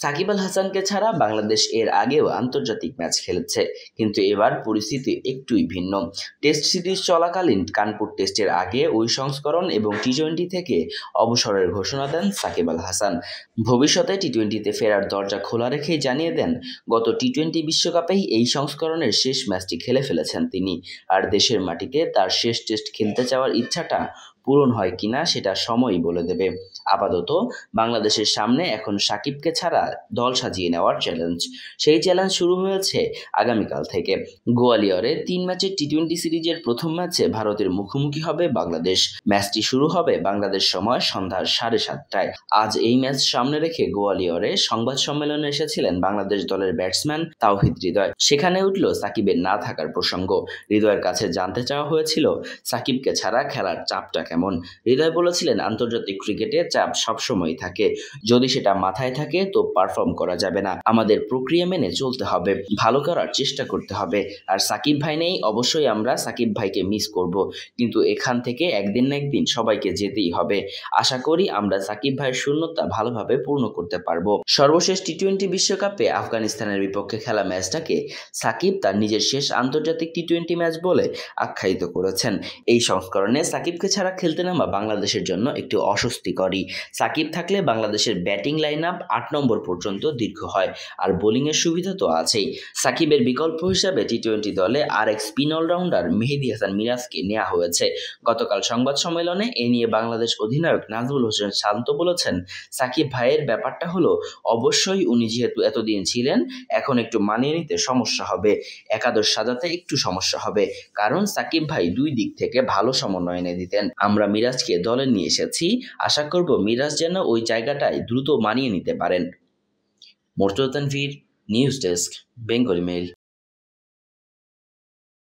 সাকিব আল হাসানকে ছাড়া বাংলাদেশ এর আগেও আন্তর্জাতিক ম্যাচ খেলেছে, কিন্তু এবার পরিস্থিতি একটুই ভিন্ন। টেস্ট সিরিজ চলাকালীন কানপুর টেস্টের আগে ওই সংস্করণ এবং টি-20 থেকে অবসরের ঘোষণা দেন সাকিব আল হাসান। ভবিষ্যতে টি-20তে ফেরার দরজা খোলা রেখেই জানিয়ে দেন, গত টি-20 বিশ্বকাপেই এই সংস্করণের শেষ ম্যাচটি খেলে ফেলেছেন তিনি। আর দেশের মাটিতে তার শেষ টেস্ট খেলতে যাওয়ার ইচ্ছাটা পূরণ হয় কিনা সেটা সময়ই বলে দেবে। আপাতত বাংলাদেশের সামনে এখন সাকিবকে ছাড়া দল সাজিয়ে নেওয়ার চ্যালেঞ্জ। সেই চ্যালেঞ্জ শুরু হয়েছে আগামীকাল থেকে। গোয়ালিয়রে 3 ম্যাচের টি-20 সিরিজের প্রথম ম্যাচে ভারতের মুখোমুখি হবে বাংলাদেশ। ম্যাচটি শুরু হবে বাংলাদেশ সময় সন্ধ্যা 7:30টায়। আজ এই ম্যাচ সামনে রেখে গোয়ালিয়রে সংবাদ সম্মেলনে এসেছিলেন বাংলাদেশ দলের ব্যাটসম্যান তাওহিদ হৃদয়। সেখানে উঠল সাকিবের না থাকার প্রসঙ্গ। হৃদয়ের কাছে জানতে চাওয়া হয়েছিল, সাকিবকে ছাড়া খেলার চাপটা কেমন। হৃদয় বলেছিলেন, আন্তর্জাতিক ক্রিকেটে চাপ সবসময় থাকে, যদি সেটা মাথায় থাকে তো পারফর্ম করা যাবে না। আমাদের প্রক্রিয়া মেনে চলতে হবে, ভালো করার চেষ্টা করতে হবে। আর সাকিব ভাই নেই, অবশ্যই আমরা সাকিব ভাইকে মিস করব, কিন্তু এখান থেকে একদিন না একদিন সবাইকে যেতেই হবে। আশা করি আমরা সাকিব ভাইয়ের শূন্যতা ভালোভাবে পূর্ণ করতে পারবো। সর্বশেষ টি-20 বিশ্বকাপে আফগানিস্তানের বিপক্ষে খেলা ম্যাচটাকে সাকিব তার নিজের শেষ আন্তর্জাতিক টি-20 ম্যাচ বলে আখ্যায়িত করেছেন। এই সংস্করণে সাকিবকে ছাড়া খেলতে নামা বাংলাদেশের জন্য একটু অস্বস্তিকরই। সাকিব থাকলে বাংলাদেশের ব্যাটিং লাইন আপ 8 নম্বর পর্যন্ত দীর্ঘ হয়, আর বোলিংয়ের সুবিধা তো আছেই। সাকিবের বিকল্প হিসাবে টি-20 দলে আরেক স্পিন অলরাউন্ডার মেহেদী হাসান মিরাজকে নেওয়া হয়েছে। গতকাল সংবাদ সম্মেলনে এ নিয়ে বাংলাদেশ অধিনায়ক নাজমুল হোসেন শান্ত বলেছেন, সাকিব ভাইয়ের ব্যাপারটা হলো, অবশ্যই উনি যেহেতু এতদিন ছিলেন, এখন একটু মানিয়ে নিতে সমস্যা হবে, একাদশ সাজাতে একটু সমস্যা হবে, কারণ সাকিব ভাই দুই দিক থেকে ভালো সমন্বয় এনে দিতেন। আমরা মিরাজকে দলে নিয়ে এসেছি, আশা করব মিরাজ যেন ওই জায়গাটায় দ্রুত মানিয়ে নিতে পারেন। Murtaza Tanvir, news desk, Bengali mail.